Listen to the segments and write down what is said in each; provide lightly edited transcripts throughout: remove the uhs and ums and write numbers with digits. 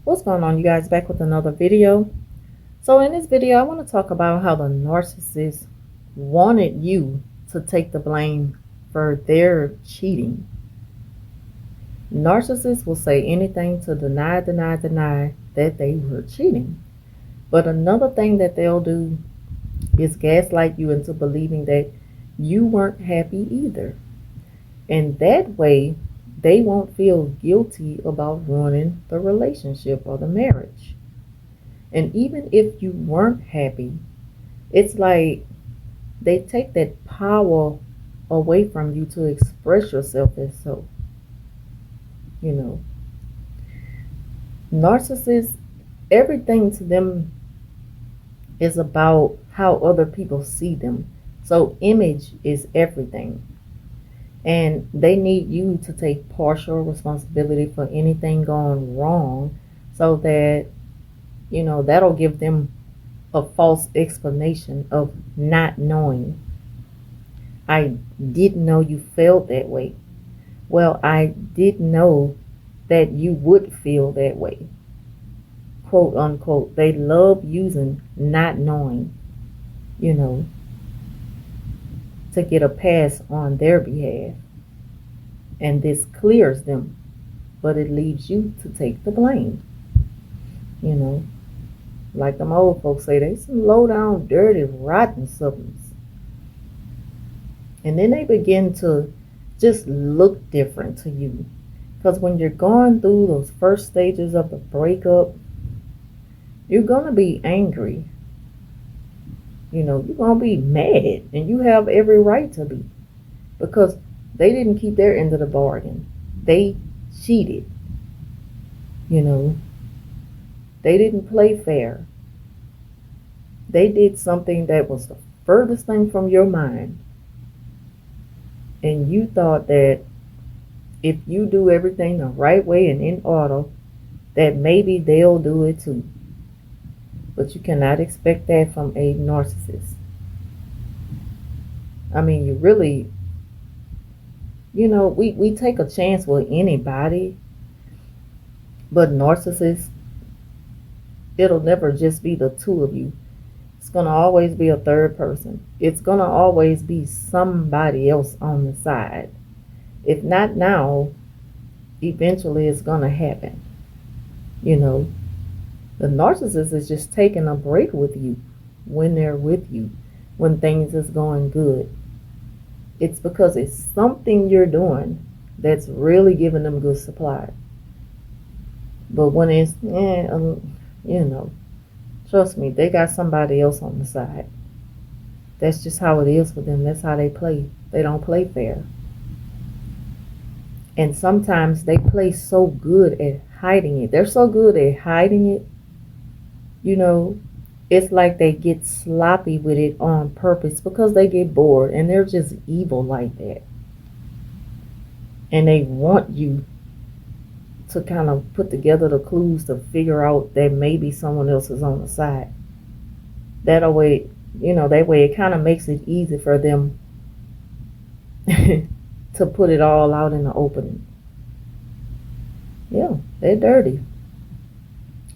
What's going on, you guys? Back with another video. So in this video I want to talk about how the narcissist wanted you to take the blame for their cheating. Narcissists will say anything to deny that they were cheating. But another thing that they'll do is gaslight you into believing that you weren't happy either. And that way they won't feel guilty about ruining the relationship or the marriage. And even if you weren't happy, it's like they take that power away from you to express yourself as so. You know, narcissists, everything to them is about how other people see them. So image is everything. And they need you to take partial responsibility for anything going wrong so that, that'll give them a false explanation of not knowing. I didn't know you felt that way. Well, I didn't know that you would feel that way. Quote unquote. They love using not knowing, to get a pass on their behalf. And this clears them, but it leaves you to take the blame. Like them old folks say, they some low down, dirty, rotten somethings. And then they begin to just look different to you. Because when you're going through those first stages of the breakup, you're going to be angry. You're going to be mad. And you have every right to be. Because they didn't keep their end of the bargain. They cheated. They didn't play fair. They did something that was the furthest thing from your mind. And you thought that if you do everything the right way and in order, that maybe they'll do it too. But you cannot expect that from a narcissist. I mean, you really, we take a chance with anybody, but narcissists, it'll never just be the two of you. It's going to always be a third person. It's going to always be somebody else on the side. If not now, eventually it's going to happen. The narcissist is just taking a break with you when they're with you, when things is going good. It's because it's something you're doing that's really giving them good supply. But when it's, trust me, they got somebody else on the side. That's just how it is with them. That's how they play. They don't play fair. And sometimes they play so good at hiding it. They're so good at hiding it. It's like they get sloppy with it on purpose because they get bored and they're just evil like that. And they want you to kind of put together the clues to figure out that maybe someone else is on the side. That way, it kind of makes it easy for them to put it all out in the opening. Yeah, they're dirty.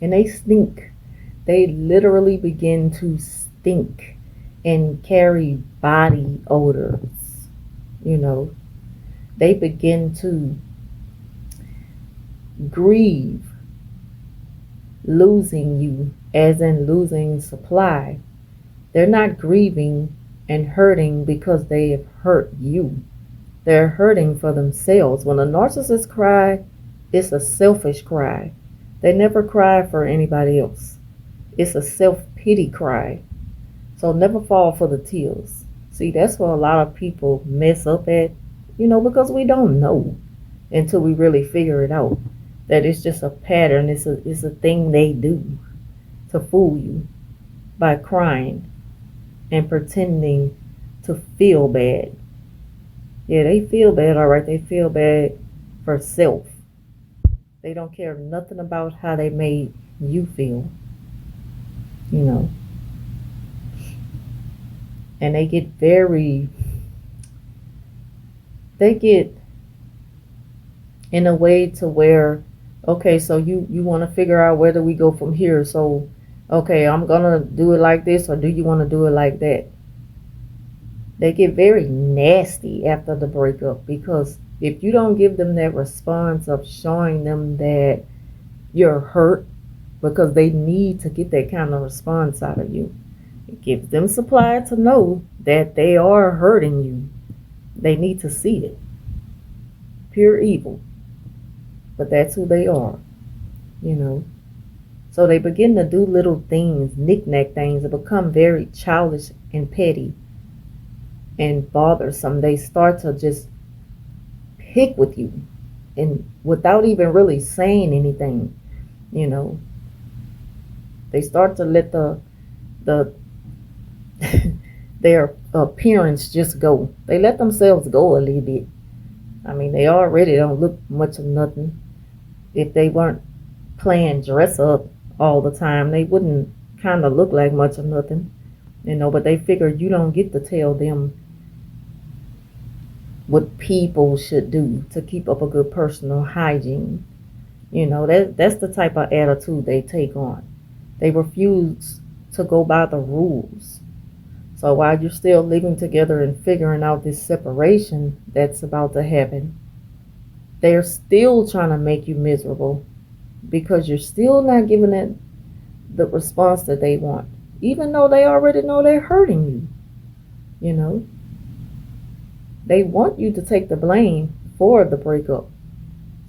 And they stink. They literally begin to stink and carry body odors. They begin to grieve losing you, as in losing supply. They're not grieving and hurting because they have hurt you. They're hurting for themselves. When a narcissist cries, it's a selfish cry. They never cry for anybody else. It's a self-pity cry. So never fall for the tears. See, that's where a lot of people mess up at, because we don't know until we really figure it out. That it's just a pattern. It's a thing they do to fool you by crying and pretending to feel bad. Yeah, they feel bad, all right. They feel bad for self. They don't care nothing about how they made you feel. And they get in a way to where Okay, so you want to figure out where do we go from here. So, okay, I'm gonna do it like this, or do you want to do it like that? They get very nasty after the breakup because if you don't give them that response of showing them that you're hurt, because they need to get that kind of response out of you. It gives them supply to know that they are hurting you. They need to see it. Pure evil. But that's who they are, you know. So they begin to do little things, knick-knack things, that become very childish and petty and bothersome. They start to just pick with you and without even really saying anything, you know. They start to let the their appearance just go. They let themselves go a little bit. I mean, they already don't look much of nothing. If they weren't playing dress up all the time, they wouldn't kind of look like much of nothing, you know. But they figure you don't get to tell them what people should do to keep up a good personal hygiene. You know, that's the type of attitude they take on. They refuse to go by the rules. So while you're still living together and figuring out this separation that's about to happen, they're still trying to make you miserable because you're still not giving it the response that they want, even though they already know they're hurting you. You know, they want you to take the blame for the breakup.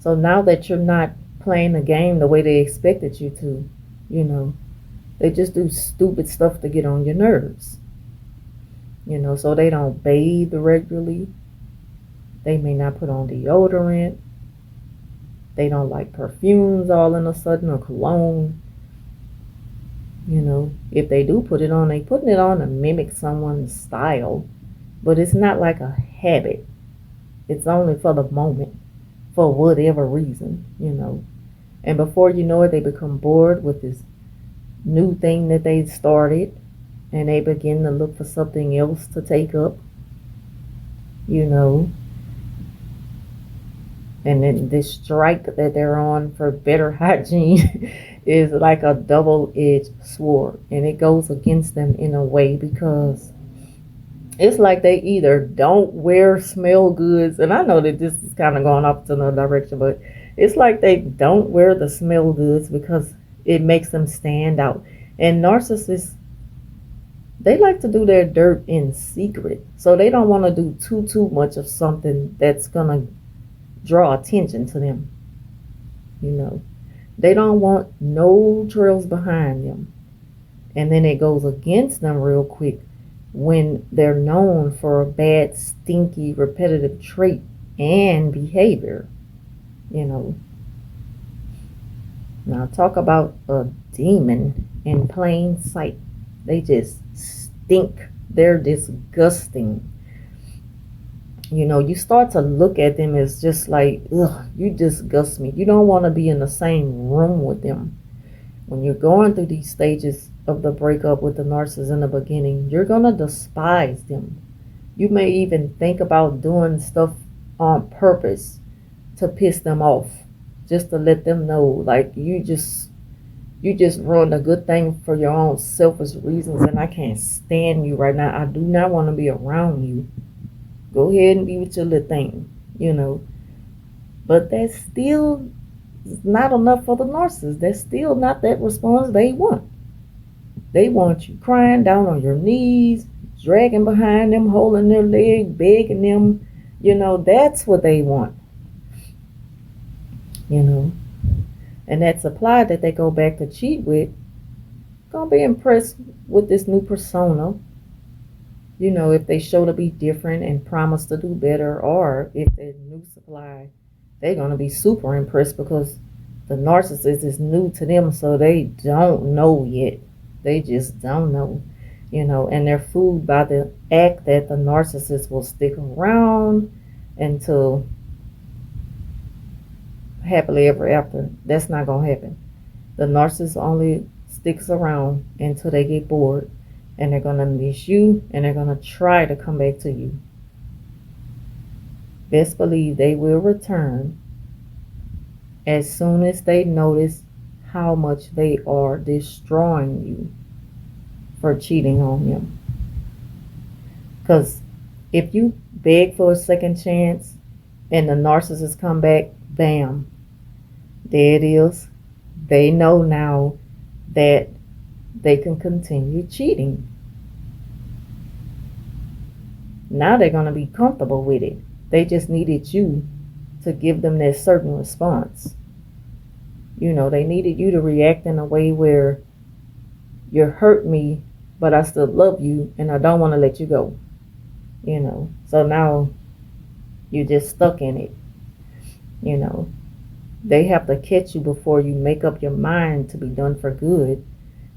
So now that you're not playing the game the way they expected you to, you know, they just do stupid stuff to get on your nerves. You know, so they don't bathe regularly. They may not put on deodorant. They don't like perfumes all in a sudden or cologne. You know, if they do put it on, they putting it on to mimic someone's style. But it's not like a habit. It's only for the moment, for whatever reason, you know. And before you know it, they become bored with this new thing that they started, and they begin to look for something else to take up, you know. And then this strike that they're on for better hygiene is like a double-edged sword, and it goes against them in a way because it's like they either don't wear smell goods, and I know that this is kind of going off to another direction, but it's like they don't wear the smell goods because it makes them stand out. And narcissists, they like to do their dirt in secret, so they don't want to do too much of something that's gonna draw attention to them. You know, they don't want no trails behind them, and then it goes against them real quick when they're known for a bad, stinky, repetitive trait and behavior. You know, now talk about a demon in plain sight. They just stink. They're disgusting. You know, you start to look at them as just like, ugh, you disgust me. You don't want to be in the same room with them. When you're going through these stages of the breakup with the narcissist in the beginning, you're going to despise them. You may even think about doing stuff on purpose to piss them off, just to let them know, like, you just ruined a good thing for your own selfish reasons, and I can't stand you right now. I do not want to be around you. Go ahead and be with your little thing, you know. But that's still not enough for the narcissist. That's still not that response they want. They want you crying down on your knees, dragging behind them, holding their leg, begging them. You know, that's what they want, you know. And that supply that they go back to cheat with, gonna be impressed with this new persona. You know, if they show to be different and promise to do better, or if they're new supply, they're gonna be super impressed because the narcissist is new to them, so they don't know yet. They just don't know, you know, and they're fooled by the act that the narcissist will stick around until happily ever after. That's not gonna happen. The narcissist only sticks around until they get bored, and they're gonna miss you, and they're gonna try to come back to you. Best believe they will return as soon as they notice how much they are destroying you for cheating on them. Because if you beg for a second chance and the narcissist come back, bam, there it is. They know now that they can continue cheating. Now they're going to be comfortable with it. They just needed you to give them that certain response. They needed you to react in a way where you hurt me, but I still love you and I don't want to let you go. So now you're just stuck in it. They have to catch you before you make up your mind to be done for good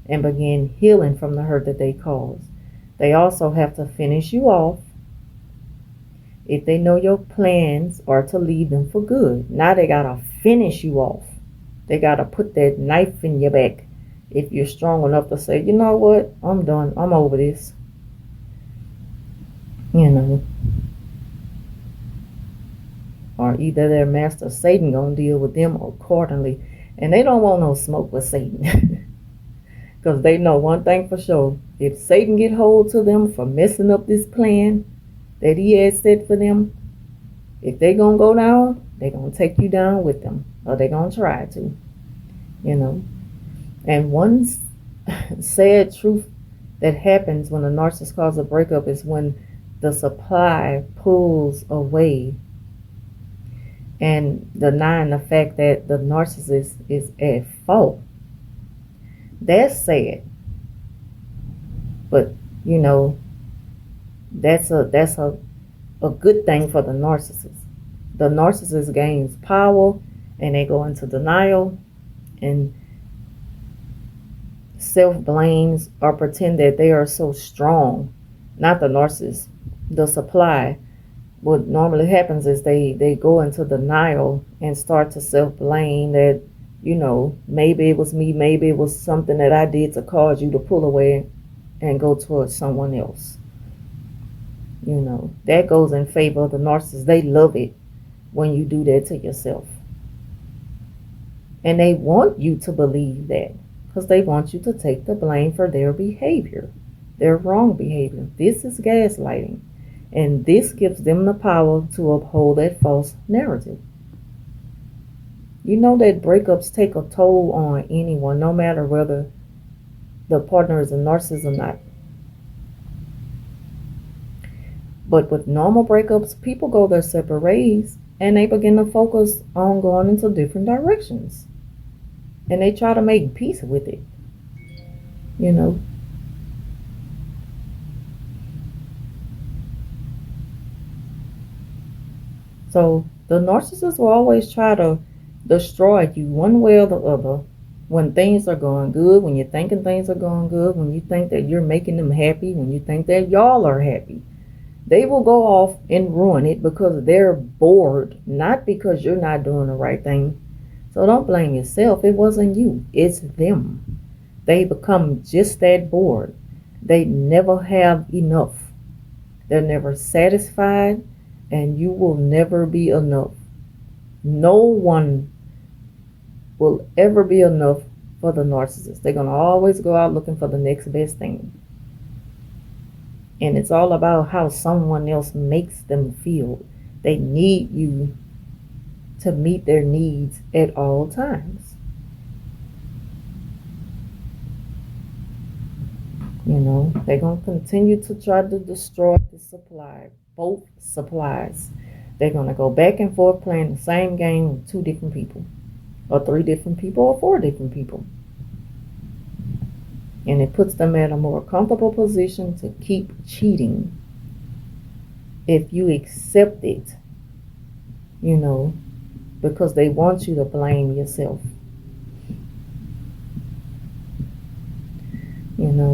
and begin healing from the hurt that they caused. They also have to finish you off if they know your plans are to leave them for good. Now they gotta finish you off. They gotta put that knife in your back if you're strong enough to say, you know what, I'm done, I'm over this. Or either their master Satan gonna deal with them accordingly. And they don't want no smoke with Satan. Because they know one thing for sure. If Satan get hold to them for messing up this plan that he had set for them, if they gonna go down, they gonna take you down with them. Or they gonna try to. And one sad truth that happens when a narcissist causes a breakup is when the supply pulls away and denying the fact that the narcissist is at fault. That's sad. But that's a good thing for the narcissist. The narcissist gains power and they go into denial and self-blames or pretend that they are so strong. Not the narcissist, the supply. What normally happens is they go into denial and start to self-blame that, maybe it was me, maybe it was something that I did to cause you to pull away and go towards someone else. That goes in favor of the narcissist. They love it when you do that to yourself. And they want you to believe that because they want you to take the blame for their behavior, their wrong behavior. This is gaslighting. And this gives them the power to uphold that false narrative. You know that breakups take a toll on anyone, no matter whether the partner is a narcissist or not. But with normal breakups, people go their separate ways and they begin to focus on going into different directions. And they try to make peace with it. So the narcissist will always try to destroy you one way or the other when things are going good, when you're thinking things are going good, when you think that you're making them happy, when you think that y'all are happy. They will go off and ruin it because they're bored, not because you're not doing the right thing. So don't blame yourself. It wasn't you. It's them. They become just that bored. They never have enough. They're never satisfied, and you will never be enough. No one will ever be enough for the narcissist. They're going to always go out looking for the next best thing. And it's all about how someone else makes them feel. They need you to meet their needs at all times. They're going to continue to try to destroy the supply, both supplies. They're going to go back and forth playing the same game with 2 different people, or 3 different people, or 4 different people. And it puts them at a more comfortable position to keep cheating if you accept it, because they want you to blame yourself.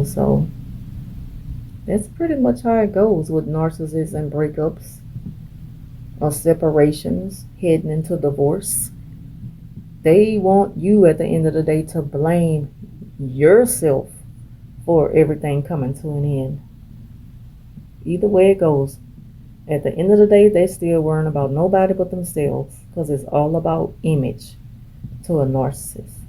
So that's pretty much how it goes with narcissists and breakups or separations heading into divorce. They want you at the end of the day to blame yourself for everything coming to an end. Either way it goes, at the end of the day, they're still worrying about nobody but themselves because it's all about image. to a narcissist.